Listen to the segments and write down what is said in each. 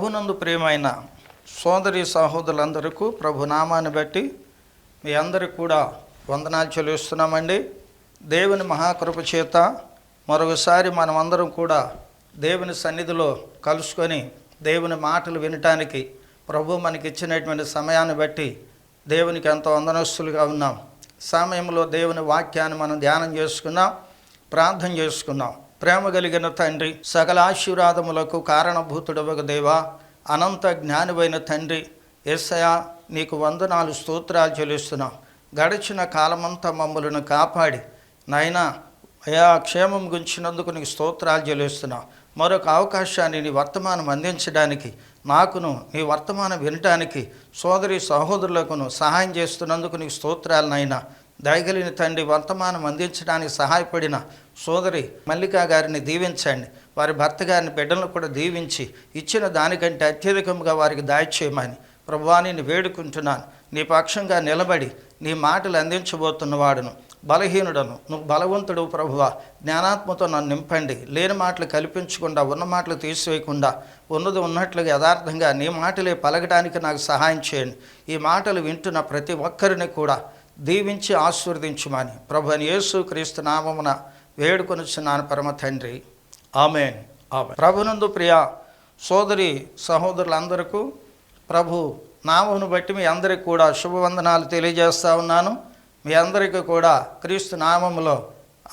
ప్రభునందు ప్రియమైన సోదరి సహోదరులందరికీ ప్రభు నామాన్ని బట్టి మీ అందరికీ కూడా వందనాలు చెల్లిస్తున్నామండి. దేవుని మహాకృప చేత మరొకసారి మనమందరం కూడా దేవుని సన్నిధిలో కలుసుకొని దేవుని మాటలు వినటానికి ప్రభు మనకి ఇచ్చినటువంటి సమయాన్ని బట్టి దేవునికి ఎంతో వందనస్తులుగా ఉన్నాం. సమయంలో దేవుని వాక్యాన్ని మనం ధ్యానం చేసుకున్నాం, ప్రార్థన చేసుకున్నాం. ప్రేమ కలిగిన తండ్రి, సకల ఆశీర్వాదములకు కారణభూతుడవగు దేవా, అనంత జ్ఞానివైన తండ్రి యేసయ్యా, నీకు వందనాలు స్తోత్రాలు చెల్లిస్తున్నాం. గడిచిన కాలమంతా మమ్మలను కాపాడి నాయనా అయా క్షేమం గుంచినందుకు నీకు స్తోత్రాలు చెల్లిస్తున్నాం. మరొక అవకాశాన్ని నీ వర్తమానం అందించడానికి, నాకును నీ వర్తమానం వినటానికి సోదరి సహోదరులకును సహాయం చేస్తున్నందుకు నీకు స్తోత్రాలు నాయనా. దయగలిగిన తండ్రి, వర్తమానం అందించడానికి సహాయపడిన సోదరి మల్లికా గారిని దీవించండి. వారి భర్త గారిని, బిడ్డలను కూడా దీవించి ఇచ్చిన దానికంటే అత్యధికంగా వారికి దయచేయమని ప్రభువా నేను వేడుకుంటున్నాను. నీ పక్షంగా నిలబడి నీ మాటలు అందించబోతున్నవాడును, బలహీనుడను, నువ్వు బలవంతుడు ప్రభువా. జ్ఞానాత్మతో నన్ను నింపండి. లేని మాటలు కల్పించకుండా, ఉన్న మాటలు తీసివేయకుండా, ఉన్నది ఉన్నట్లుగా యథార్థంగా నీ మాటలే పలకడానికి నాకు సహాయం చేయండి. ఈ మాటలు వింటున్న ప్రతి ఒక్కరిని కూడా దీవించి ఆశీర్వదించుమని ప్రభువైన యేసుక్రీస్తు నామమున వేడుకొనుచున్నాను పరమ తండ్రి, ఆమేన్. ఆమేన్. ప్రభునందు ప్రియ సోదరి సహోదరులందరికీ ప్రభు నామమును బట్టి మీ అందరికీ కూడా శుభవందనాలు తెలియజేస్తూ ఉన్నాను. మీ అందరికీ కూడా క్రీస్తు నామములో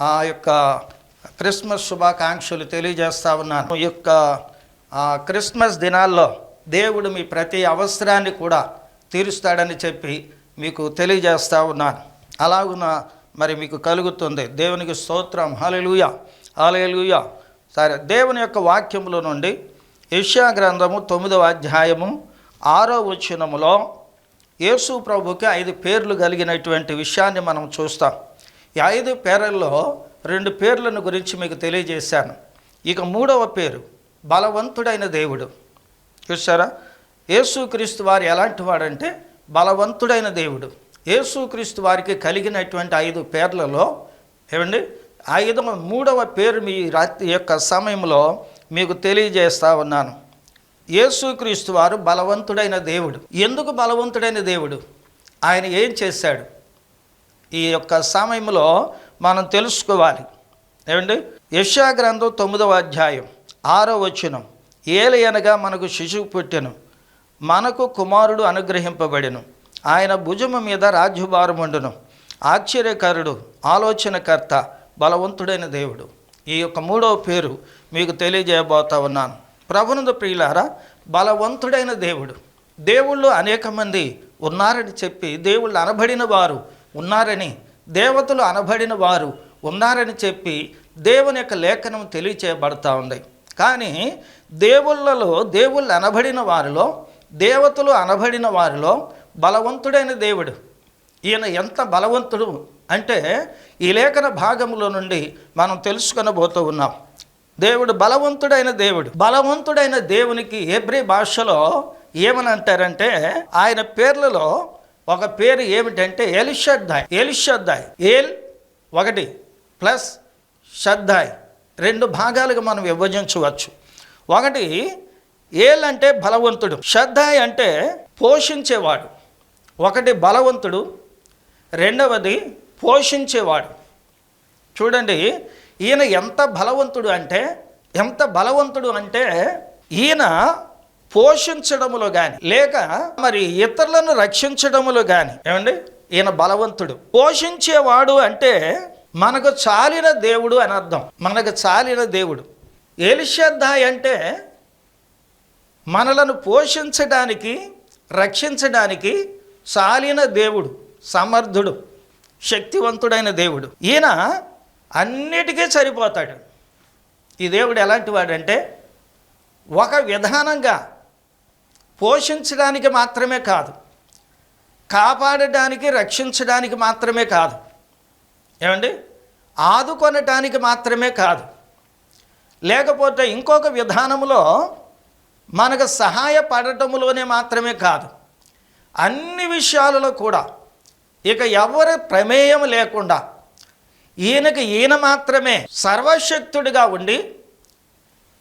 ఆ యొక్క క్రిస్మస్ శుభాకాంక్షలు తెలియజేస్తూ ఉన్నాను. ఈ యొక్క క్రిస్మస్ దినాల్లో దేవుడు మీ ప్రతి అవసరాన్ని కూడా తీరుస్తాడని చెప్పి మీకు తెలియజేస్తూ ఉన్నాను. అలాగున మరి మీకు కలుగుతుంది. దేవునికి స్తోత్రం. హల్లెలూయా, హల్లెలూయా. సరే, దేవుని యొక్క వాక్యములో నుండి యెషయా గ్రంథము 9వ అధ్యాయము 6వ వచనములో యేసు ప్రభుకి 5 పేర్లు కలిగినటువంటి విషయాన్ని మనం చూస్తాం. ఈ 5 పేర్లలో 2 పేర్లను గురించి మీకు తెలియజేశాను. ఇక 3వ పేరు బలవంతుడైన దేవుడు. చూసారా, యేసుక్రీస్తు వారు ఎలాంటి వాడంటే బలవంతుడైన దేవుడు. యేసుక్రీస్తు వారికి కలిగినటువంటి 5 పేర్లలో ఏమండి 3వ పేరు మీ రాత్రి యొక్క సమయంలో మీకు తెలియజేస్తా ఉన్నాను. యేసుక్రీస్తు వారు బలవంతుడైన దేవుడు. ఎందుకు బలవంతుడైన దేవుడు? ఆయన ఏం చేశాడు? ఈ యొక్క సమయంలో మనం తెలుసుకోవాలి. ఏమండి, యెషయా గ్రంథం 9వ అధ్యాయం 6వ వచనం, ఏలయనగా మనకు శిశువు పుట్టెను, మనకు కుమారుడు అనుగ్రహింపబడెను, ఆయన భుజము మీద రాజ్యభారముండును, ఆశ్చర్యకరుడు, ఆలోచనకర్త, బలవంతుడైన దేవుడు. ఈ యొక్క 3వ పేరు మీకు తెలియజేయబోతా ఉన్నాను. ప్రభునందు ప్రియులారా, బలవంతుడైన దేవుడు. దేవుళ్ళు అనేక మంది ఉన్నారని చెప్పి, దేవుళ్ళు అనబడిన వారు ఉన్నారని, దేవతలు అనబడిన వారు ఉన్నారని చెప్పి దేవుని యొక్క లేఖనం తెలియచేయబడతా ఉంది. కానీ దేవుళ్ళలో, దేవుళ్ళు అనబడిన వారిలో, దేవతలు అనబడిన వారిలో బలవంతుడైన దేవుడు. ఈయన ఎంత బలవంతుడు అంటే ఈ లేఖన భాగంలో నుండి మనం తెలుసుకొనబోతూ ఉన్నాం. దేవుడు బలవంతుడైన దేవుడు. బలవంతుడైన దేవునికి హెబ్రీ భాషలో ఏమని అంటారంటే, ఆయన పేర్లలో ఒక పేరు ఏమిటంటే ఎలిషద్దాయ్. ఎలిషద్దాయ్, ఏల్ 1 ప్లస్ షద్దాయ్ 2 భాగాలుగా మనం విభజించవచ్చు. 1 ఏల్ అంటే బలవంతుడు, షద్దాయ్ అంటే పోషించేవాడు. 1 బలవంతుడు, 2వది పోషించేవాడు. చూడండి, ఈయన ఎంత బలవంతుడు అంటే ఈయన పోషించడములో కానీ, లేక మరి ఇతరులను రక్షించడములో కానీ, ఏమండి ఈయన బలవంతుడు. పోషించేవాడు అంటే మనకు చాలిన దేవుడు అని అర్థం. మనకు చాలిన దేవుడు. ఎలిషద్దాయ్ అంటే మనలను పోషించడానికి, రక్షించడానికి చాలిన దేవుడు, సమర్థుడు, శక్తివంతుడైన దేవుడు. ఈయన అన్నిటికీ సరిపోతాడు. ఈ దేవుడు ఎలాంటి వాడంటే ఒక విధానంగా పోషించడానికి మాత్రమే కాదు, కాపాడడానికి, రక్షించడానికి మాత్రమే కాదు, ఏమండి ఆదుకొనటానికి మాత్రమే కాదు, లేకపోతే ఇంకొక విధానంలో మనకు సహాయపడటములోనే మాత్రమే కాదు, అన్ని విషయాలలో కూడా ఇక ఎవరి ప్రమేయం లేకుండా ఈయన మాత్రమే సర్వశక్తుడిగా ఉండి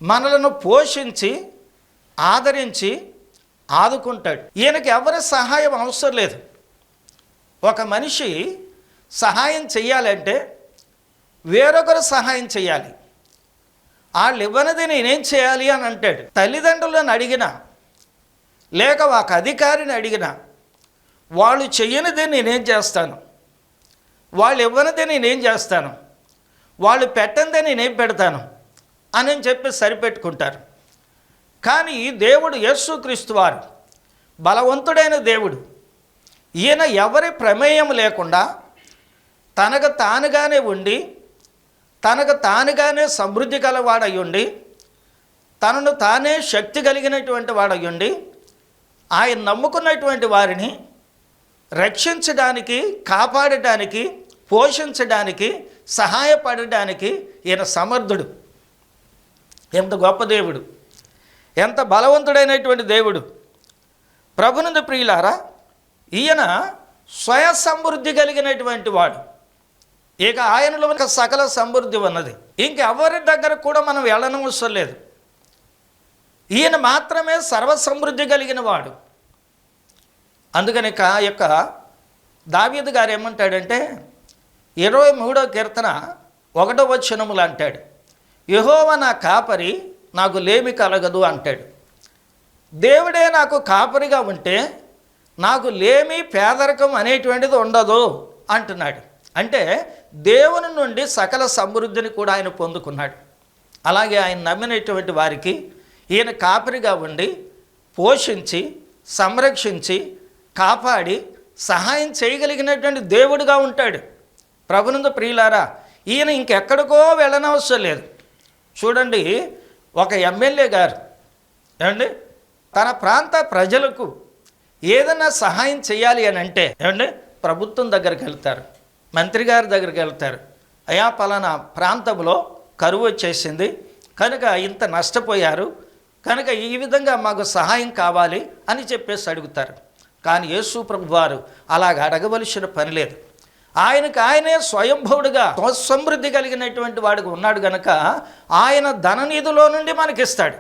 మనలను పోషించి ఆదరించి ఆదుకుంటాడు. ఈయనకి ఎవరి సహాయం అవసరం లేదు. ఒక మనిషి సహాయం చెయ్యాలంటే వేరొకరు సహాయం చేయాలి. వాళ్ళు ఇవ్వనిది నేనేం చేయాలి అని అంటాడు. తల్లిదండ్రులను అడిగినా లేక ఒక అధికారిని అడిగినా వాళ్ళు చెయ్యనిది నేనేం చేస్తాను, వాళ్ళు ఇవ్వనిది నేనేం చేస్తాను, వాళ్ళు పెట్టనిదే నేనేం పెడతాను అని చెప్పి సరిపెట్టుకుంటారు. కానీ దేవుడు యేసుక్రీస్తు వారు బలవంతుడైన దేవుడు. ఈయన ఎవరి ప్రమేయం లేకుండా తనకు తానుగానే ఉండి తనకు తానుగానే సమృద్ధి గలవాడై ఉండి తనను తానే శక్తి కలిగినటువంటి వాడై ఉండి ఆయన నమ్ముకున్నటువంటి వారిని రక్షించడానికి, కాపాడడానికి, పోషించడానికి, సహాయపడడానికి ఈయన సమర్థుడు. ఎంత గొప్ప దేవుడు, ఎంత బలవంతుడైనటువంటి దేవుడు. ప్రభునందు ప్రియులారా, ఈయన స్వయ సమృద్ధి కలిగినటువంటి వాడు. ఇక ఆయనలో సకల సమృద్ధి ఉన్నది. ఇంకెవరి దగ్గర కూడా మనం వెళ్ళనవసరం లేదు. ఈయన మాత్రమే సర్వసమృద్ధి కలిగిన వాడు. అందుకని యొక్క దావీదు గారు ఏమంటాడంటే 23వ కీర్తన 1వ వచనములు అంటాడు, యెహోవా నా కాపరి, నాకు లేమి కలగదు అంటాడు. దేవుడే నాకు కాపరిగా ఉంటే నాకు లేమి, పేదరికం అనేటువంటిది ఉండదు అంటున్నాడు. అంటే దేవుని నుండి సకల సమృద్ధిని కూడా ఆయన పొందుకున్నాడు. అలాగే ఆయన నమ్మినటువంటి వారికి ఈయన కాపరిగా ఉండి పోషించి, సంరక్షించి, కాపాడి, సహాయం చేయగలిగినటువంటి దేవుడుగా ఉంటాడు. ప్రభునందు ప్రియులారా, ఈయన ఇంకెక్కడికో వెళ్ళనవసరం లేదు. చూడండి, ఒక ఎమ్మెల్యే గారు ఏమండి తన ప్రాంత ప్రజలకు ఏదైనా సహాయం చేయాలి అని అంటే ఏమండి ప్రభుత్వం దగ్గరికి వెళ్తారు, మంత్రి గారి దగ్గరికి వెళ్తారు. అయా పలానా ప్రాంతంలో కరువు వచ్చేసింది కనుక ఇంత నష్టపోయారు కనుక ఈ విధంగా మాకు సహాయం కావాలి అని చెప్పేసి అడుగుతారు. కానీ యేసు ప్రభు వారు అలాగ అడగవలసిన పని లేదు. ఆయనకు ఆయనే స్వయంభవుడుగా సమృద్ధి కలిగినటువంటి వాడికి ఉన్నాడు కనుక ఆయన ధననిధిలో నుండి మనకిస్తాడు.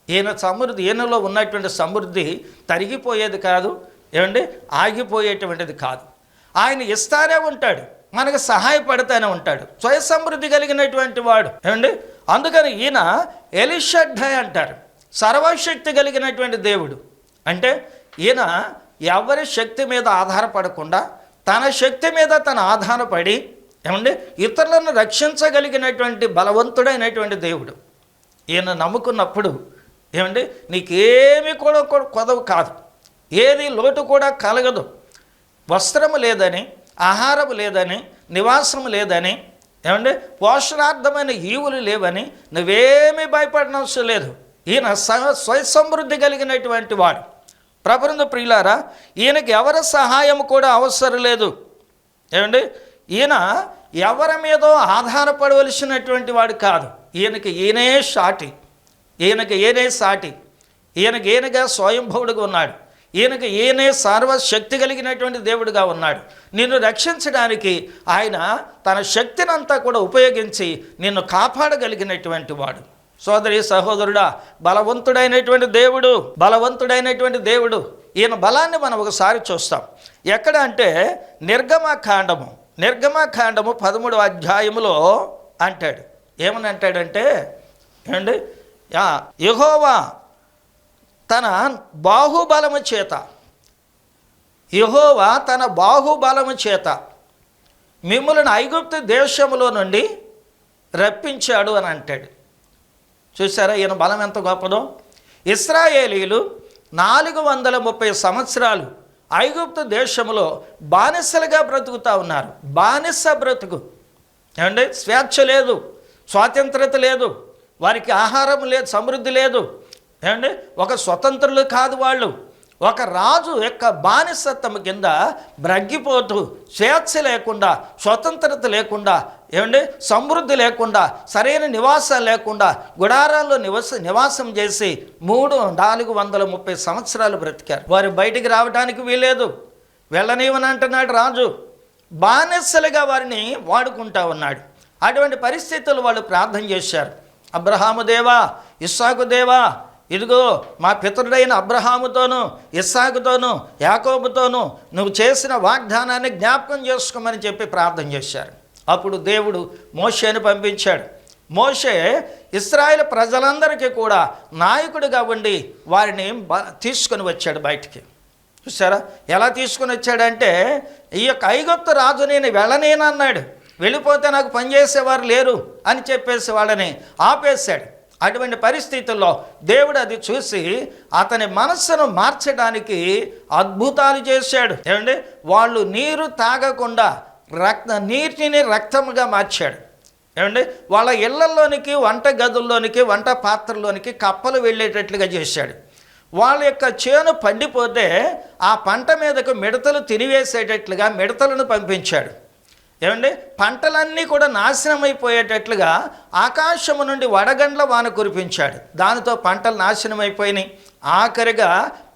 ఈయన సమృద్ధి, ఈయనలో ఉన్నటువంటి సమృద్ధి తరిగిపోయేది కాదు, ఏమండి ఆగిపోయేటువంటిది కాదు. ఆయన ఇస్తానే ఉంటాడు, మనకు సహాయపడతానే ఉంటాడు. స్వయ సమృద్ధి కలిగినటువంటి వాడు ఏమండి. అందుకని ఈయన ఎలిషడ్డై అంటారు, సర్వశక్తి కలిగినటువంటి దేవుడు. అంటే ఈయన ఎవరి శక్తి మీద ఆధారపడకుండా తన శక్తి మీద తను ఆధారపడి ఏమండి ఇతరులను రక్షించగలిగినటువంటి బలవంతుడైనటువంటి దేవుడు. ఈయన నమ్ముకున్నప్పుడు ఏమండి నీకేమీ కూడా కొదవ కాదు, ఏది లోటు కూడా కలగదు. వస్త్రము లేదని, ఆహారము లేదని, నివాసము లేదని, ఏమండి పోషణార్థమైన ఈవులు లేవని నువ్వేమీ భయపడనవసరం లేదు. ఈయన స్వయ సమృద్ధి కలిగినటువంటి వాడు. ప్రభునందు ప్రియులారా, ఈయనకి ఎవరి సహాయం కూడా అవసరం లేదు. ఏమండి ఈయన ఎవరి మీదో ఆధారపడవలసినటువంటి వాడు కాదు. ఈయనకి ఈయనే సాటి, ఈయనకి ఈయనే సాటి, ఈయనకి ఈయనగా స్వయంభవుడుగా ఉన్నాడు. ఈయనకి ఈయనే సర్వశక్తి కలిగినటువంటి దేవుడుగా ఉన్నాడు. నిన్ను రక్షించడానికి ఆయన తన శక్తిని అంతా కూడా ఉపయోగించి నిన్ను కాపాడగలిగినటువంటి వాడు. సోదరి సహోదరుడా, బలవంతుడైనటువంటి దేవుడు, బలవంతుడైనటువంటి దేవుడు. ఈయన బలాన్ని మనం ఒకసారి చూస్తాం. ఎక్కడ అంటే నిర్గమకాండము 13వ అధ్యాయములో అంటాడు. ఏమని అంటాడంటే ఏమండి యెహోవా తన బాహుబలము చేత, యెహోవా తన బాహుబలము చేత మిమ్ములను ఐగుప్తు దేశములో నుండి రప్పించాడు అని అంటాడు. చూసారా ఈయన బలం ఎంత గొప్పదో. ఇశ్రాయేలీలు 430 సంవత్సరాలు ఐగుప్తు దేశంలో బానిసలుగా బ్రతుకుతూ ఉన్నారు. బానిస బ్రతుకు ఏమండి, స్వేచ్ఛ లేదు, స్వాతంత్రత లేదు, వారికి ఆహారం లేదు, సమృద్ధి లేదు. ఏమండి ఒక స్వతంత్రులు కాదు వాళ్ళు. ఒక రాజు యొక్క బానిసత్వం కింద బ్రగ్గిపోతూ స్వేచ్ఛ లేకుండా, స్వతంత్రత లేకుండా, ఏమండి సమృద్ధి లేకుండా, సరైన నివాసం లేకుండా గుడారాల్లో నివాసం చేసి 430 సంవత్సరాలు బ్రతికారు. వారు బయటికి రావడానికి వీలేదు, వెళ్ళనివని అంటున్నాడు రాజు. బానిసలుగా వారిని వాడుకుంటా ఉన్నాడు. అటువంటి పరిస్థితులు వాళ్ళు ప్రార్థన చేశారు. అబ్రహాము దేవా, ఇస్సాకు దేవా, ఇదిగో మా పితరుడైన అబ్రహాముతోనూ ఇస్సాకుతోనూ యాకోబుతోనూ నువ్వు చేసిన వాగ్దానాన్ని జ్ఞాపకం చేసుకోమని చెప్పి ప్రార్థన చేశారు. అప్పుడు దేవుడు మోషేని పంపించాడు. మోషే ఇశ్రాయేలు ప్రజలందరికీ కూడా నాయకుడిగా ఉండి వారిని తీసుకొని వచ్చాడు బయటికి. చూసారా ఎలా తీసుకుని వచ్చాడంటే, ఈ యొక్క ఐగుప్తు రాజు నేను వెళ్ళనేనన్నాడు, వెళ్ళిపోతే నాకు పనిచేసేవారు లేరు అని చెప్పేసి వాళ్ళని ఆపేశాడు. అటువంటి పరిస్థితుల్లో దేవుడు అది చూసి అతని మనస్సును మార్చడానికి అద్భుతాలు చేశాడు. ఏమండి, వాళ్ళు నీరు తాగకుండా నీటిని రక్తముగా మార్చాడు. ఏమండి, వాళ్ళ ఇళ్లలోనికి, వంట గదుల్లోనికి, వంట పాత్రలోనికి కప్పలు వెళ్ళేటట్లుగా చేశాడు. వాళ్ళ యొక్క చేను పండిపోతే ఆ పంట మీదకు మిడతలు తినివేసేటట్లుగా మిడతలను పంపించాడు. ఏమండి, పంటలన్నీ కూడా నాశనం అయిపోయేటట్లుగా ఆకాశము నుండి వడగండ్ల వాన కురిపించాడు. దానితో పంటలు నాశనం అయిపోయినాయి. ఆఖరిగా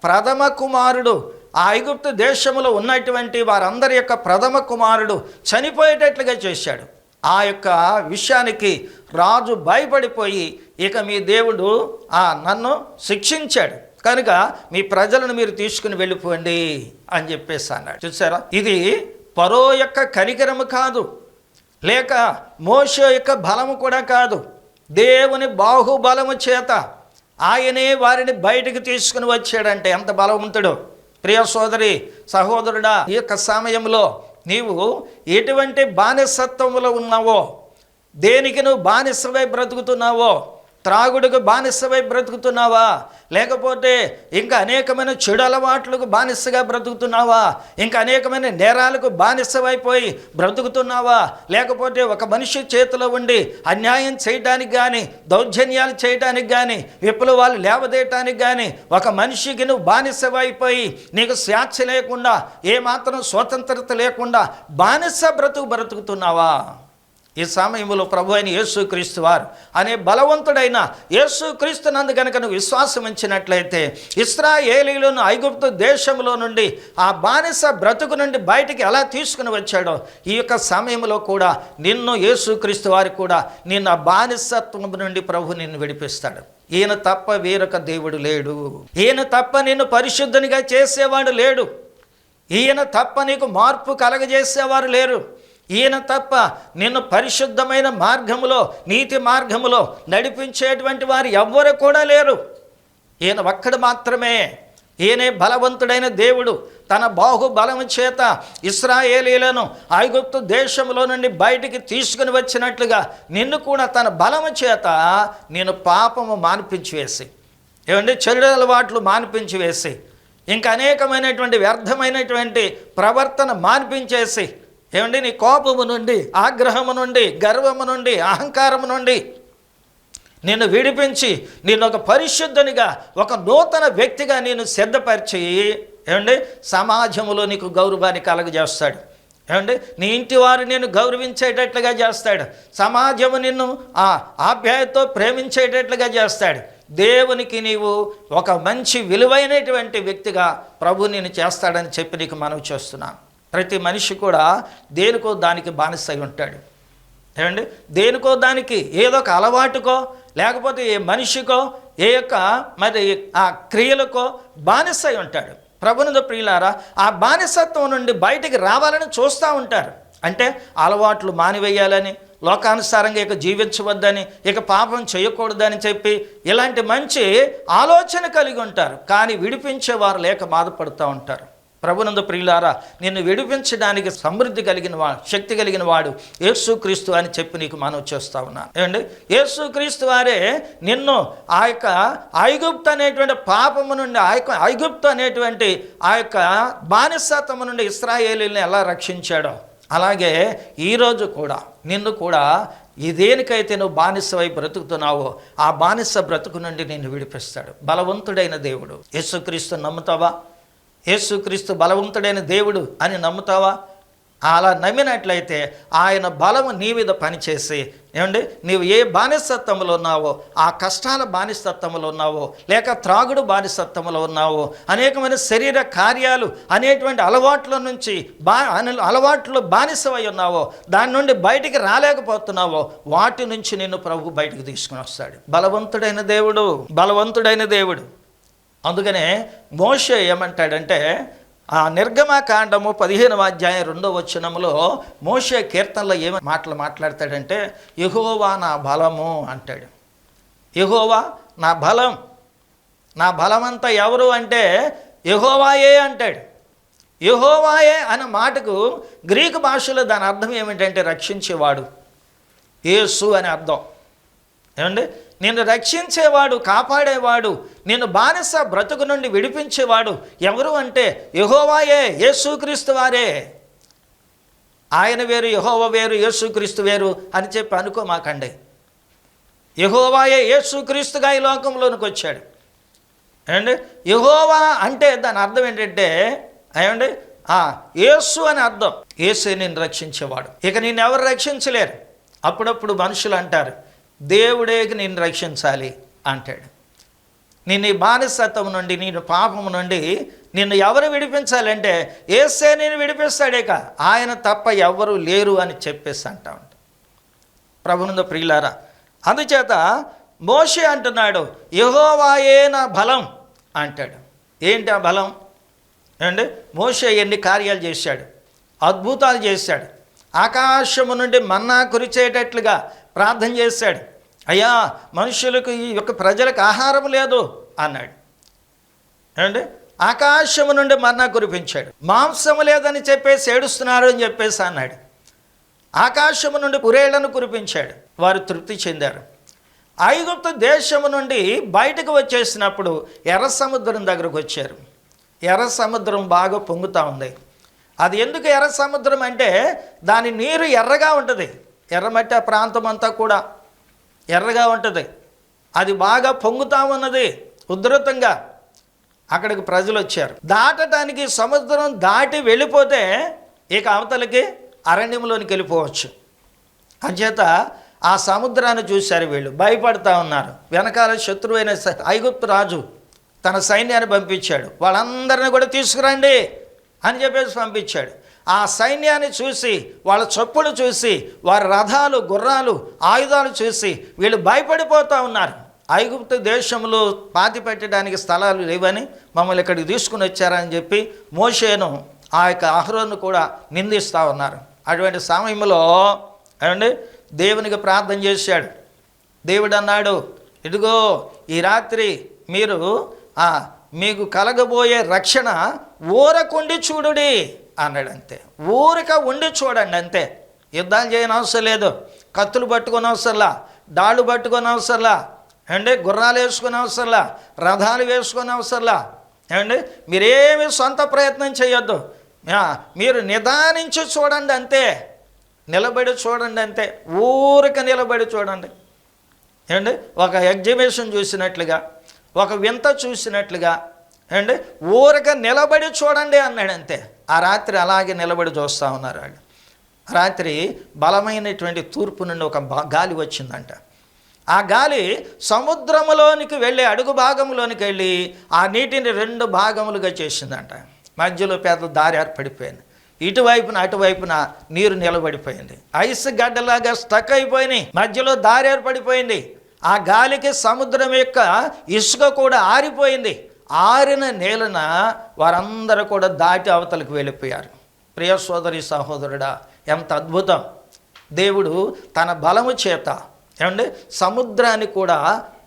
ప్రథమ కుమారుడు, ఆ ఐగుప్తు దేశంలో ఉన్నటువంటి వారందరి యొక్క ప్రథమ కుమారుడు చనిపోయేటట్లుగా చేశాడు. ఆ యొక్క విషయానికి రాజు భయపడిపోయి, ఇక మీ దేవుడు నన్ను శిక్షించాడు కనుక మీ ప్రజలను మీరు తీసుకుని వెళ్ళిపోండి అని చెప్పేసి అన్నాడు. చూసారా, ఇది ఫరో యొక్క కనికరము కాదు, లేక మోషే యొక్క బలము కూడా కాదు, దేవుని బాహుబలము చేత ఆయనే వారిని బయటికి తీసుకుని వచ్చాడంటే ఎంత బలవంతుడు. ప్రియ సోదరి సహోదరుడా, ఈ యొక్క సమయంలో నీవు ఎటువంటి బానిసత్వంలో ఉన్నావో, దేనికి నువ్వు బానిసవై బ్రతుకుతున్నావో, త్రాగుడుకు బానిసవై బ్రతుకుతున్నావా, లేకపోతే ఇంకా అనేకమైన చెడు అలవాట్లకు బానిసగా బ్రతుకుతున్నావా, ఇంకా అనేకమైన నేరాలకు బానిసవైపోయి బ్రతుకుతున్నావా, లేకపోతే ఒక మనిషి చేతిలో ఉండి అన్యాయం చేయడానికి కానీ, దౌర్జన్యాలు చేయడానికి కానీ, విప్లవాలు లేవదేయటానికి కానీ ఒక మనిషికి నువ్వు బానిసవైపోయి నీకు స్వేచ్ఛ లేకుండా, ఏమాత్రం స్వతంత్రత లేకుండా బానిస బ్రతుకుతున్నావా? ఈ సమయంలో ప్రభు అయిన యేసుక్రీస్తు వారు అనే బలవంతుడైన యేసుక్రీస్తు నందు కనుక నువ్వు విశ్వాసం ఉంచినట్లయితే, ఇశ్రాయేలీయులను ఐగుప్తు దేశంలో నుండి ఆ బానిస బ్రతుకు నుండి బయటికి ఎలా తీసుకుని వచ్చాడో, ఈ యొక్క సమయంలో కూడా నిన్ను యేసుక్రీస్తు వారు కూడా నిన్ను ఆ బానిసత్వం నుండి ప్రభు నిన్ను విడిపిస్తాడు. ఈయన తప్ప వేరొక దేవుడు లేడు. ఈయన తప్ప నిన్ను పరిశుద్ధునిగా చేసేవాడు లేడు. ఈయన తప్ప నీకు మార్పు కలగజేసేవారు లేరు. ఈయన తప్ప నిన్ను పరిశుద్ధమైన మార్గములో, నీతి మార్గములో నడిపించేటువంటి వారు ఎవ్వరు కూడా లేరు. ఈయన ఒక్కడు మాత్రమే. ఈయనే బలవంతుడైన దేవుడు. తన బాహుబలము చేత ఇశ్రాయేలీయులను ఐగుప్తు దేశంలో నుండి బయటికి తీసుకుని వచ్చినట్లుగా నిన్ను కూడా తన బలము చేత నేను పాపము మాన్పించి వేసి, ఏమంటే చెడు అలవాట్లు మాన్పించి వేసి, ఇంకా అనేకమైనటువంటి వ్యర్థమైనటువంటి ప్రవర్తన మాన్పించేసి, ఏమండి నీ కోపము నుండి, ఆగ్రహము నుండి, గర్వము నుండి, అహంకారము నుండి నిన్ను విడిపించి నిన్ను ఒక పరిశుద్ధునిగా, ఒక నూతన వ్యక్తిగా నేను సిద్ధపరిచి, ఏమండి సమాజంలో నీకు గౌరవాన్ని కలగజేస్తాడు. ఏమండి నీ ఇంటి వారు నిన్ను గౌరవించేటట్లుగా చేస్తాడు. సమాజము నిన్ను ఆప్యాయతతో ప్రేమించేటట్లుగా చేస్తాడు. దేవునికి నీవు ఒక మంచి విలువైనటువంటి వ్యక్తిగా ప్రభు నిన్ను చేస్తాడని చెప్పి నీకు మనవి చేస్తున్నాను. ప్రతి మనిషి కూడా దేనికో దానికి బానిసై ఉంటాడు. ఏమండి దేనికో దానికి, ఏదో ఒక అలవాటుకో, లేకపోతే ఏ మనిషికో, ఏ యొక్క మరి ఆ క్రియలకో బానిసై ఉంటాడు. ప్రభునందు ప్రియులారా, ఆ బానిసత్వం నుండి బయటికి రావాలని చూస్తూ ఉంటారు. అంటే అలవాట్లు మానివేయాలని, లోకానుసారంగా ఇక జీవించవద్దని, ఇక పాపం చేయకూడదని చెప్పి ఇలాంటి మంచి ఆలోచన కలిగి ఉంటారు. కానీ విడిపించేవారు లేక బాధపడుతూ ఉంటారు. ప్రభునందు ప్రియులారా, నిన్ను విడిపించడానికి సమృద్ధి కలిగిన వాడు, శక్తి కలిగిన వాడు యేసుక్రీస్తు అని చెప్పి నీకు మనవి చేస్తా ఉన్నాను. ఏమండి యేసుక్రీస్తు వారే నిన్ను ఆ యొక్క ఐగుప్తు అనేటువంటి పాపము నుండి, ఐగుప్తు అనేటువంటి ఆ యొక్క బానిసత్వము నుండి ఇశ్రాయేలీయులను ఎలా రక్షించాడో, అలాగే ఈరోజు కూడా నిన్ను కూడా దేనికైతే నువ్వు బానిసవై బ్రతుకుతున్నావో ఆ బానిస బ్రతుకు నుండి నిన్ను విడిపిస్తాడు. బలవంతుడైన దేవుడు యేసుక్రీస్తు నమ్ముతావా? యేసుక్రీస్తు బలవంతుడైన దేవుడు అని నమ్ముతావా? అలా నమ్మినట్లయితే ఆయన బలము నీ మీద పనిచేసి ఏమండి నీవు ఏ బానిసత్వంలో ఉన్నావో, ఆ కష్టాల బానిసత్వంలో ఉన్నావో, లేక త్రాగుడు బానిసత్వంలో ఉన్నావో, అనేకమైన శరీర కార్యాలు అనేటువంటి అలవాట్ల నుంచి అలవాట్లు బానిసవై ఉన్నావో, దాని నుండి బయటికి రాలేకపోతున్నావో, వాటి నుంచి నిన్ను ప్రభు బయటికి తీసుకుని వస్తాడు. బలవంతుడైన దేవుడు. అందుకనే మోషే ఏమంటాడంటే, ఆ నిర్గమకాండము 15వ అధ్యాయం 2వ వచనములో మోషే కీర్తనలో ఏమి మాట్లాడతాడంటే, యెహోవా నా బలము అంటాడు. యెహోవా నా బలం. నా బలమంతా ఎవరు అంటే యెహోవాయే అంటాడు. యెహోవాయే అనే మాటకు గ్రీకు భాషలో దాని అర్థం ఏమిటంటే రక్షించేవాడు, యేసు అని అర్థం. ఏమండి, నిన్ను రక్షించేవాడు, కాపాడేవాడు, నిన్ను బానిస బ్రతుకు నుండి విడిపించేవాడు ఎవరు అంటే యెహోవాయే, యేసుక్రీస్తు వారే. ఆయన వేరు, యెహోవా వేరు, యేసుక్రీస్తు వేరు అని చెప్పి అనుకోమాకండి. యెహోవాయే యేసుక్రీస్తుగా ఈ లోకంలోనికి వచ్చాడు. ఏమండి, యెహోవా అంటే దాని అర్థం ఏంటంటే ఏమండి యేసు అని అర్థం. యేసే నిన్ను రక్షించేవాడు. ఇక నిన్ను ఎవరు రక్షించలేరు. అప్పుడప్పుడు మనుషులు అంటారు, దేవుడే నిన్ను రక్షించాలి అంటాడు. నిన్ను ఈ బానిసత్వం నుండి, నేను పాపం నుండి నిన్ను ఎవరు విడిపించాలంటే యేసే నేను విడిపిస్తాడేక, ఆయన తప్ప ఎవరు లేరు అని చెప్పేసి అంటా ఉంటా. ప్రభునందు ప్రియులారా, అందుచేత మోషే అంటున్నాడు యెహోవాయే నా బలం అంటాడు. ఏంటి ఆ బలం? ఏమండి, మోషే ఎన్ని కార్యాలు చేశాడు, అద్భుతాలు చేశాడు. ఆకాశము నుండి మన్నా కురిచేటట్లుగా ప్రార్థన చేశాడు. అయ్యా, మనుషులకు ఈ యొక్క ప్రజలకు ఆహారం లేదు అన్నాడు. ఏమండి, ఆకాశము నుండి మన్నా కురిపించాడు. మాంసము లేదని చెప్పేసి ఏడుస్తున్నారు అని చెప్పేసి అన్నాడు. ఆకాశము నుండి పురేళ్లను కురిపించాడు, వారు తృప్తి చెందారు. ఐగుప్తు దేశము నుండి బయటకు వచ్చేసినప్పుడు ఎర్ర సముద్రం దగ్గరకు వచ్చారు. ఎర్ర సముద్రం బాగా పొంగుతూ ఉంది. అది ఎందుకు ఎర్ర సముద్రం అంటే దాని నీరు ఎర్రగా ఉంటుంది. ఎర్రమట్టి ఆ ప్రాంతం అంతా కూడా ఎర్రగా ఉంటుంది. అది బాగా పొంగుతూ ఉన్నది ఉధృతంగా. అక్కడికి ప్రజలు వచ్చారు. దాటడానికి సముద్రం దాటి వెళ్ళిపోతే ఇక అవతలకి అరణ్యంలోనికి వెళ్ళిపోవచ్చు. అంచేత ఆ సముద్రాన్ని చూశారు వీళ్ళు, భయపడతా ఉన్నారు. వెనకాల శత్రువైన ఐగుప్తు రాజు తన సైన్యాన్ని పంపించాడు. వాళ్ళందరినీ కూడా తీసుకురండి అని చెప్పేసి పంపించాడు. ఆ సైన్యాన్ని చూసి, వాళ్ళ చొప్పులు చూసి, వారి రథాలు, గుర్రాలు, ఆయుధాలు చూసి వీళ్ళు భయపడిపోతూ ఉన్నారు. ఐగుప్తు దేశంలో పాతి పెట్టడానికి స్థలాలు లేవని మమ్మల్ని ఇక్కడికి తీసుకుని వచ్చారని చెప్పి మోషేను ఆ యొక్క అహరోను కూడా నిందిస్తూ ఉన్నారు. అటువంటి సమయంలో ఏమండి దేవునికి ప్రార్థన చేశాడు. దేవుడు అన్నాడు, ఇదిగో ఈ రాత్రి మీరు మీకు కలగబోయే రక్షణ ఊరకుండి చూడుడి అన్నాడు. అంతే, ఊరిక ఉండి చూడండి అంతే. యుద్ధాలు చేయని అవసరం లేదు, కత్తులు పట్టుకొని అవసరంలా, డాళ్ళు పట్టుకొని అవసరంలా, ఏమండి గుర్రాలు వేసుకునే అవసరంలా, రథాలు వేసుకునే అవసరంలా. ఏమండి మీరేమి సొంత ప్రయత్నం చేయొద్దు, మీరు నిదానించి చూడండి అంతే, నిలబడి చూడండి అంతే, ఊరిక నిలబడి చూడండి. ఏమండి ఒక ఎగ్జిబిషన్ చూసినట్లుగా, ఒక వింత చూసినట్లుగా, ఏమండి ఊరిక నిలబడి చూడండి అన్నాడు అంతే. ఆ రాత్రి అలాగే నిలబడి చూస్తూ ఉన్నారు వాళ్ళు. రాత్రి బలమైనటువంటి తూర్పు నుండి ఒక గాలి వచ్చిందంట. ఆ గాలి సముద్రములోనికి వెళ్ళి అడుగు భాగంలోనికి వెళ్ళి ఆ నీటిని 2 భాగములుగా చేసిందంట. మధ్యలో పెద్ద దారి ఏర్పడిపోయింది. ఇటువైపున అటువైపున నీరు నిలబడిపోయింది. ఐస్ గడ్డలాగా స్టక్ అయిపోయినాయి. మధ్యలో దారి ఏర్పడిపోయింది. ఆ గాలికి సముద్రం యొక్క ఇసుక కూడా ఆరిపోయింది. ఆరిన నేలన వారందరూ కూడా దాటి అవతలకు వెళ్ళిపోయారు. ప్రియ సోదరి సహోదరుడా, ఎంత అద్భుతం! దేవుడు తన బలము చేత ఏమండి సముద్రాన్ని కూడా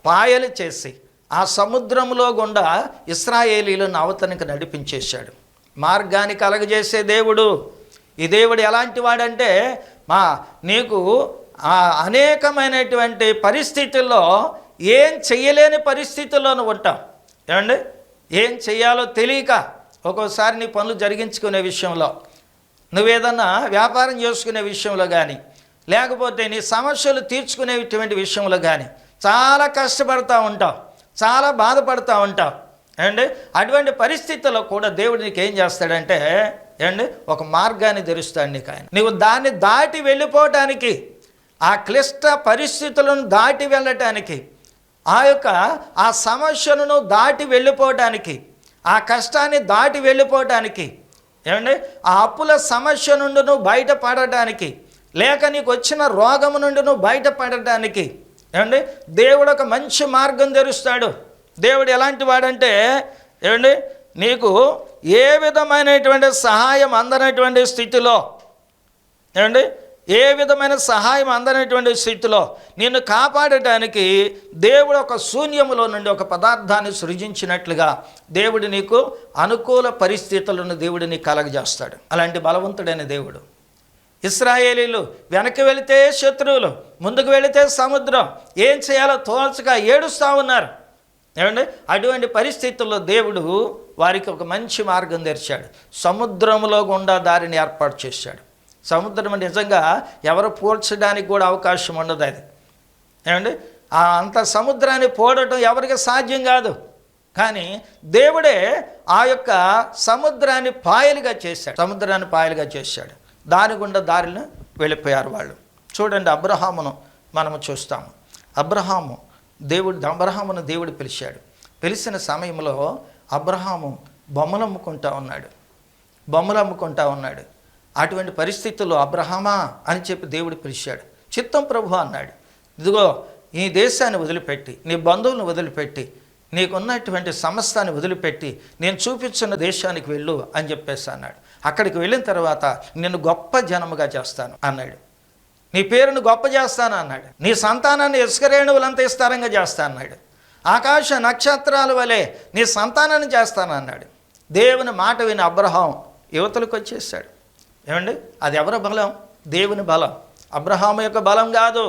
పాయలు చేసి ఆ సముద్రంలో గుండా ఇశ్రాయేలీలను అవతనికి నడిపించేశాడు. మార్గాన్ని కలగజేసే దేవుడు ఈ దేవుడు. ఎలాంటి వాడంటే నీకు అనేకమైనటువంటి పరిస్థితుల్లో ఏం చెయ్యలేని పరిస్థితుల్లోనూ ఉంటాం. ఏమండి ఏం చెయ్యాలో తెలియక ఒక్కోసారి నీ పనులు జరిగించుకునే విషయంలో, నువ్వేదన్నా వ్యాపారం చేసుకునే విషయంలో కానీ, లేకపోతే నీ సమస్యలు తీర్చుకునేటువంటి విషయంలో కానీ చాలా కష్టపడుతూ ఉంటావు, చాలా బాధపడుతూ ఉంటావు. ఏమండి అటువంటి పరిస్థితుల్లో కూడా దేవుడు నీకు ఏం చేస్తాడంటే ఏమండి ఒక మార్గాన్ని తెరుస్తాడు నీకు ఆయన. నువ్వు దాన్ని దాటి వెళ్ళిపోవటానికి, ఆ క్లిష్ట పరిస్థితులను దాటి వెళ్ళటానికి, ఆ సమస్యలను దాటి వెళ్ళిపోవటానికి, ఆ కష్టాన్ని దాటి వెళ్ళిపోవటానికి, ఏమండి ఆ అప్పుల సమస్య నుండి నువ్వు బయటపడటానికి, లేక నీకు వచ్చిన రోగము నుండి నువ్వు బయటపడటానికి, ఏమండి దేవుడు ఒక మంచి మార్గం తెరుస్తాడు. దేవుడు ఎలాంటి వాడంటే, ఏమండి నీకు ఏ విధమైనటువంటి సహాయం అందనటువంటి స్థితిలో, ఏమండి ఏ విధమైన సహాయం అందనటువంటి స్థితిలో నిన్ను కాపాడటానికి దేవుడు ఒక శూన్యములో నుండి ఒక పదార్థాన్ని సృజించినట్లుగా దేవుడు నీకు అనుకూల పరిస్థితులను దేవుడు నీకు కలగజేస్తాడు. అలాంటి బలవంతుడైన దేవుడు. ఇశ్రాయేలీలు వెనక్కి వెళితే శత్రువులు, ముందుకు వెళితే సముద్రం, ఏం చేయాలో తోచక ఏడుస్తూ ఉన్నారు. ఏమండి అటువంటి పరిస్థితుల్లో దేవుడు వారికి ఒక మంచి మార్గం తెరిచాడు. సముద్రంలో గుండా దారిని ఏర్పాటు చేశాడు. సముద్రం నిజంగా ఎవరు పోల్చడానికి కూడా అవకాశం ఉండదు. అది ఏమండి అంత సముద్రాన్ని పోడటం ఎవరికి సాధ్యం కాదు. కానీ దేవుడే ఆ యొక్క సముద్రాన్ని పాయలుగా చేశాడు. సముద్రాన్ని పాయలుగా చేశాడు. దాని గుండా దారిని వెళ్ళిపోయారు వాళ్ళు. చూడండి, అబ్రహామును మనము చూస్తాము. అబ్రహామును దేవుడు పిలిచాడు. పిలిచిన సమయంలో అబ్రహాము బొమ్మలు అమ్ముకుంటా ఉన్నాడు. అటువంటి పరిస్థితుల్లో అబ్రహామా అని చెప్పి దేవుడు పిలిచాడు. చిత్తం ప్రభు అన్నాడు, ఇదిగో ఈ దేశాన్ని వదిలిపెట్టి, నీ బంధువులను వదిలిపెట్టి, నీకున్నటువంటి సమస్తాన్ని వదిలిపెట్టి నేను చూపించిన దేశానికి వెళ్ళు అని చెప్పేసి అన్నాడు. అక్కడికి వెళ్ళిన తర్వాత నిన్ను గొప్ప జనముగా చేస్తాను అన్నాడు. నీ పేరును గొప్ప చేస్తాను అన్నాడు. నీ సంతానాన్ని ఇసుక రేణువులంత విస్తారంగా చేస్తాను అన్నాడు. ఆకాశ నక్షత్రాల వలె నీ సంతానాన్ని చేస్తాను అన్నాడు. దేవుని మాట విని అబ్రహాం యువతలకు వచ్చేసాడు. ఏమండి అది ఎవరి బలం? దేవుని బలం. అబ్రహాము యొక్క బలం కాదు.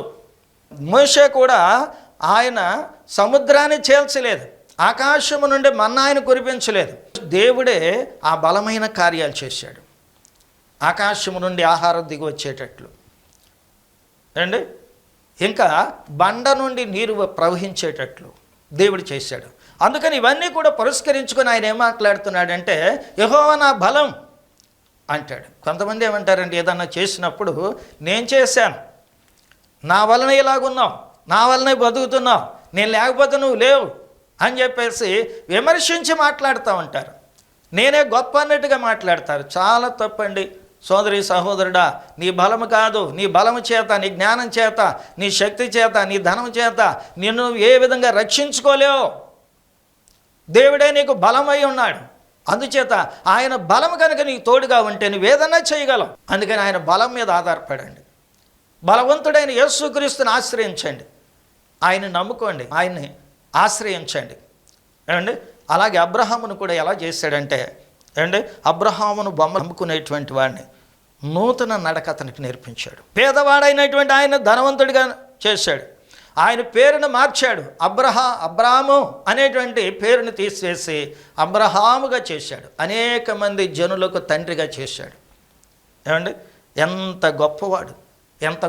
మోషే కూడా ఆయన సముద్రాన్ని చేల్చలేదు, ఆకాశము నుండి మన్నాయను కురిపించలేదు. దేవుడే ఆ బలమైన కార్యాలు చేశాడు. ఆకాశము నుండి ఆహారం దిగి వచ్చేటట్లు, అండి ఇంకా బండ నుండి నీరు ప్రవహించేటట్లు దేవుడు చేశాడు. అందుకని ఇవన్నీ కూడా పురస్కరించుకొని ఆయన ఏం మాట్లాడుతున్నాడంటే, యెహోవా నా బలం అంటాడు. కొంతమంది ఏమంటారండి, ఏదన్నా చేసినప్పుడు నేను చేశాను, నా వలన ఇలాగున్నావు, నా వలనే బతుకుతున్నావు, నేను లేకపోతే నువ్వు లేవు అని చెప్పేసి విమర్శించి మాట్లాడుతూ ఉంటారు. నేనే గొప్ప అన్నట్టుగా మాట్లాడతారు. చాలా తప్పండి సోదరి సహోదరుడా. నీ బలము కాదు, నీ బలము చేత, నీ జ్ఞానం చేత, నీ శక్తి చేత, నీ ధనం చేత నిన్ను ఏ విధంగా రక్షించుకోలేవు. దేవుడే నీకు బలమై ఉన్నాడు. అందుచేత ఆయన బలం కనుక నీకు తోడుగా ఉంటే నువ్వు ఏదన్నా చేయగలవు. అందుకని ఆయన బలం మీద ఆధారపడండి. బలవంతుడైన యేసుక్రీస్తుని ఆశ్రయించండి, ఆయన్ని నమ్ముకోండి, ఆయన్ని ఆశ్రయించండి. ఏమండి అలాగే అబ్రహామును కూడా ఎలా చేశాడంటే, ఏమండి అబ్రహామును బొమ్మ నమ్ముకునేటువంటి వాడిని నూతన నడక అతనికి నేర్పించాడు. పేదవాడైనటువంటి ఆయన ధనవంతుడిగా చేశాడు. ఆయన పేరును మార్చాడు. అబ్రాము అనేటువంటి పేరును తీసివేసి అబ్రహాముగా చేశాడు. అనేక మంది జనులకు తండ్రిగా చేశాడు. ఏమండి ఎంత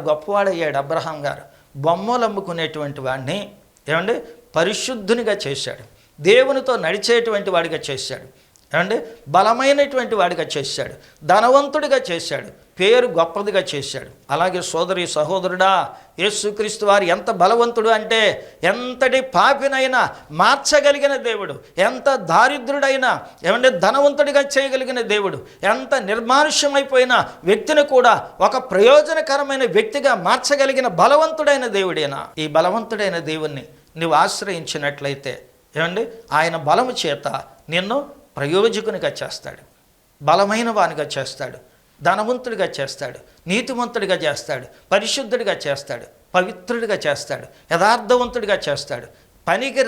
గొప్పవాడయ్యాడు అబ్రహాం గారు. బొమ్మలు అమ్ముకునేటువంటి వాడిని ఏమండి పరిశుద్ధునిగా చేశాడు. దేవునితో నడిచేటువంటి వాడిగా చేశాడు. ఏమండి బలమైనటువంటి వాడిగా చేశాడు. ధనవంతుడిగా చేశాడు. పేరు గొప్పదిగా చేశాడు. అలాగే సోదరి సహోదరుడా, యేసుక్రీస్తు వారు ఎంత బలవంతుడు అంటే, ఎంతటి పాపినైనా మార్చగలిగిన దేవుడు, ఎంత దారిద్రుడైనా ఏమంటే ధనవంతుడిగా చేయగలిగిన దేవుడు, ఎంత నిర్మానుష్యమైపోయిన వ్యక్తిని కూడా ఒక ప్రయోజనకరమైన వ్యక్తిగా మార్చగలిగిన బలవంతుడైన దేవుడేనా. ఈ బలవంతుడైన దేవుణ్ణి నువ్వు ఆశ్రయించినట్లయితే ఏమండి ఆయన బలము చేత నిన్ను ప్రయోజకునిగా చేస్తాడు, బలమైన వానిగా చేస్తాడు, ధనవంతుడిగా చేస్తాడు, నీతిమంతుడిగా చేస్తాడు, పరిశుద్ధుడిగా చేస్తాడు, పవిత్రుడిగా చేస్తాడు, యథార్థవంతుడిగా చేస్తాడు. పనికి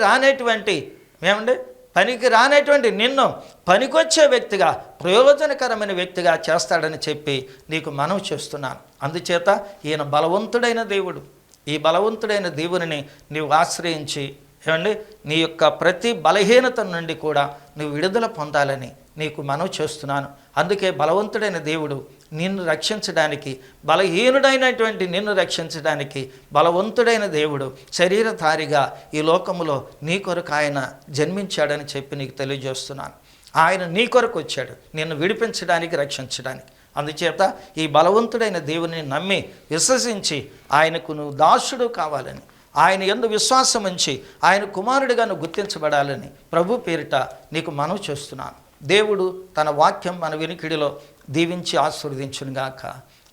రానటువంటి నిన్ను పనికొచ్చే వ్యక్తిగా, ప్రయోజనకరమైన వ్యక్తిగా చేస్తాడని చెప్పి నీకు మనవి చేస్తున్నాను. అందుచేత ఈయన బలవంతుడైన దేవుడు. ఈ బలవంతుడైన దేవుని నీవు ఆశ్రయించి ఏమండి నీ యొక్క ప్రతి బలహీనత నుండి కూడా నువ్వు విడుదల పొందాలని నీకు మనవి చేస్తున్నాను. అందుకే బలవంతుడైన దేవుడు నిన్ను రక్షించడానికి, బలహీనుడైనటువంటి నిన్ను రక్షించడానికి బలవంతుడైన దేవుడు శరీరధారిగా ఈ లోకములో నీ కొరకు ఆయన జన్మించాడని చెప్పి నీకు తెలియజేస్తున్నాను. ఆయన నీ కొరకు వచ్చాడు, నిన్ను విడిపించడానికి, రక్షించడానికి. అందుచేత ఈ బలవంతుడైన దేవుని నమ్మి విశ్వసించి ఆయనకు నువ్వు దాసుడు కావాలని, ఆయన యందు విశ్వాసం ఉంచి ఆయన కుమారుడిగా నువ్వు గుర్తించబడాలని ప్రభు పేరిట నీకు మనవి చేస్తున్నాను. దేవుడు తన వాక్యం మన వినికిడిలో దీవించి ఆశీర్వదించునుగాక.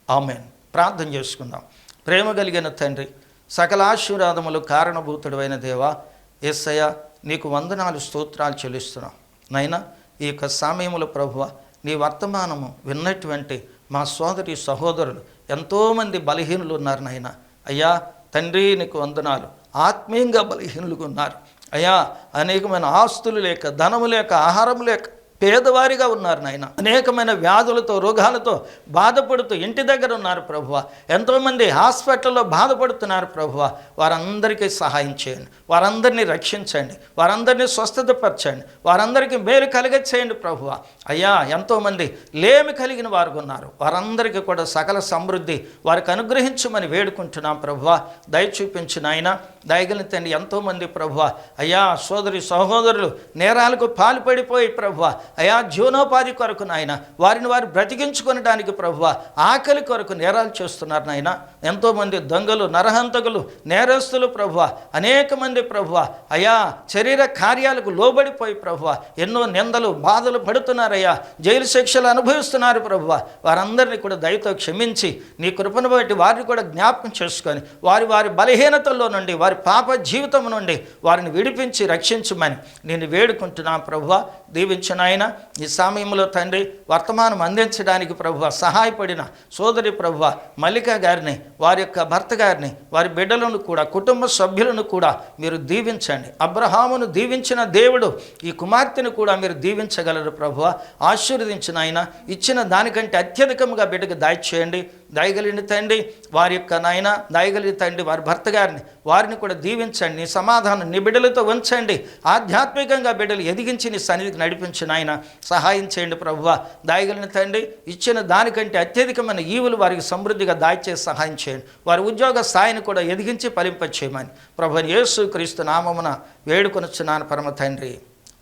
ఆమేన్. ప్రార్థన చేసుకుందాం. ప్రేమ కలిగిన తండ్రి, సకల ఆశీర్వాదములు కారణభూతుడు అయిన దేవా, యేసయ్య నీకు వందనాలు, స్తోత్రాలు చెల్లిస్తున్నాం. నైనా ఈ యొక్క సమయములో ప్రభువా, నీ వర్తమానము విన్నటువంటి మా సోదరి సహోదరులు ఎంతోమంది బలహీనులు ఉన్నారు నాయన. అయ్యా తండ్రి నీకు వందనాలు. ఆత్మీయంగా బలహీనులుగా ఉన్నారు అయ్యా. అనేకమైన ఆస్తులు లేక, ధనము లేక, ఆహారం లేక పేదవారిగా ఉన్నారు నాయన. అనేకమైన వ్యాధులతో, రోగాలతో బాధపడుతూ ఇంటి దగ్గర ఉన్నారు ప్రభువా. ఎంతోమంది హాస్పిటల్లో బాధపడుతున్నారు ప్రభువా. వారందరికీ సహాయం చేయండి, వారందరినీ రక్షించండి, వారందరినీ స్వస్థతపరచండి, వారందరికీ మేలు కలిగచేయండి ప్రభువా. అయ్యా ఎంతోమంది లేమి కలిగిన వారు ఉన్నారు, వారందరికీ కూడా సకల సమృద్ధి వారికి అనుగ్రహించమని వేడుకుంటున్నాం ప్రభువా. దయ చూపించు నాయన. దయగలిగిన తండ్రి ఎంతోమంది ప్రభువా అయ్యా సోదరి సహోదరులు నేరాలకు పాల్పడిపోయి ప్రభువా అయా జీవనోపాధి కొరకు నాయన వారిని వారు బ్రతికించుకొనడానికి ప్రభువా ఆకలి కొరకు నేరాలు చేస్తున్నారు నాయన. ఎంతోమంది దొంగలు, నరహంతకులు, నేరస్తులు ప్రభువా, అనేక మంది ప్రభువా అయా శరీర కార్యాలకు లోబడిపోయి ప్రభువా ఎన్నో నిందలు, బాధలు పడుతున్నారయ్యా, జైలు శిక్షలు అనుభవిస్తున్నారు ప్రభువా. వారందరినీ కూడా దయతో క్షమించి నీ కృపను బట్టి వారిని కూడా జ్ఞాపకం చేసుకొని వారి వారి బలహీనతల్లో నుండి, వారి పాప జీవితం నుండి వారిని విడిపించి రక్షించమని నేను వేడుకుంటున్నాను ప్రభువా. దీవించిన ఆయన ఈ సమయంలో తండ్రి వర్తమానం అందించడానికి ప్రభువా సహాయపడిన సోదరి ప్రభువా మల్లిక గారిని, వారి యొక్క భర్త గారిని, వారి బిడ్డలను కూడా, కుటుంబ సభ్యులను కూడా మీరు దీవించండి. అబ్రహామును దీవించిన దేవుడు ఈ కుమార్తెను కూడా మీరు దీవించగలరు ప్రభువా. ఆశీర్వదించిన ఆయన ఇచ్చిన దానికంటే అత్యధికంగా బిడ్డకు దయచేయండి. దయగలిగిన తండ్రి వారి యొక్క నాయన, దయగలిగిన తండ్రి వారి భర్త గారిని, వారిని కూడా దీవించండి. నీ సమాధానం నీ బిడ్డలతో ఉంచండి. ఆధ్యాత్మికంగా బిడ్డలు ఎదిగించి నీ సన్నిధికి నడిపించిన ఆయన సహాయం చేయండి ప్రభువా. దయగలిగిన తండ్రి ఇచ్చిన దానికంటే అత్యధికమైన ఈవులు వారికి సమృద్ధిగా దాయిచేసి సహాయం చేయండి. వారి ఉద్యోగ స్థాయిని కూడా ఎదిగించి ఫలింపచేయమని ప్రభువైన యేసు క్రీస్తు నామమున వేడుకొనుచున్నాను పరమ తండ్రి.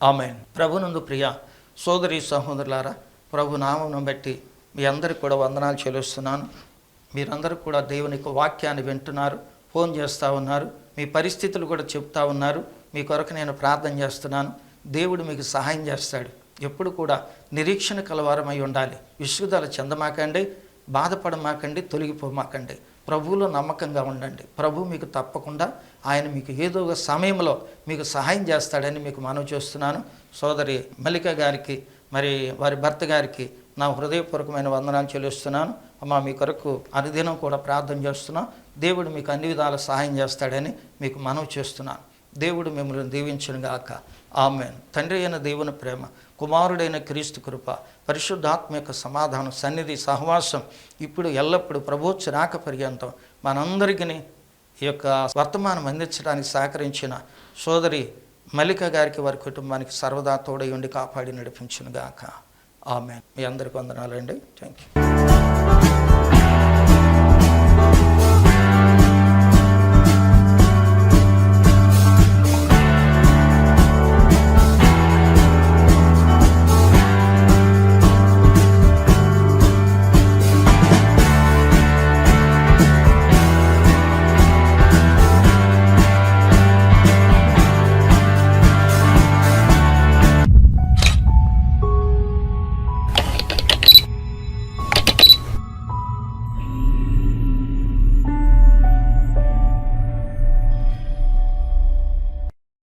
ఆమేన్. ప్రభునందు ప్రియ సోదరి సహోదరులారా, ప్రభు నామమును బట్టి మీ అందరికీ కూడా వందనాలు చెల్లిస్తున్నాను. మీరందరూ కూడా దేవుని యొక్క వాక్యాన్ని వింటున్నారు, ఫోన్ చేస్తూ ఉన్నారు, మీ పరిస్థితులు కూడా చెప్తా ఉన్నారు. మీ కొరకు నేను ప్రార్థన చేస్తున్నాను. దేవుడు మీకు సహాయం చేస్తాడు. ఎప్పుడు కూడా నిరీక్షణ కలవారమై ఉండాలి. విసుగుదల చెందమాకండి, బాధపడమాకండి, తొలగిపోమాకండి. ప్రభువులో నమ్మకంగా ఉండండి. ప్రభు మీకు తప్పకుండా ఆయన మీకు ఏదో ఒక సమయంలో మీకు సహాయం చేస్తాడని మీకు మనవి చేస్తున్నాను. సోదరి మల్లిక గారికి, మరి వారి భర్త గారికి నా హృదయపూర్వకమైన వందనాలు చెల్లిస్తున్నాను. అమ్మా మీ కొరకు అనుదినం కూడా ప్రార్థన చేస్తున్నాను. దేవుడు మీకు అన్ని విధాల సహాయం చేస్తాడని మీకు మనవి చేస్తున్నాను. దేవుడు మిమ్మల్ని దీవించునుగాక. ఆమేన్. తండ్రి అయిన దేవుని ప్రేమ, కుమారుడైన క్రీస్తు కృప, పరిశుద్ధాత్మ యొక్క సమాధానం, సన్నిధి, సహవాసం ఇప్పుడు ఎల్లప్పుడూ ప్రభువు రాక పర్యంతం మనందరికీ ఈ యొక్క వర్తమానం అందించడానికి సహకరించిన సోదరి మల్లిక గారికి, వారి కుటుంబానికి సర్వదా తోడై ఉండి కాపాడి నడిపించునుగాక. ఆమేన్. మీ అందరికీ వందనాలండి. Thank you.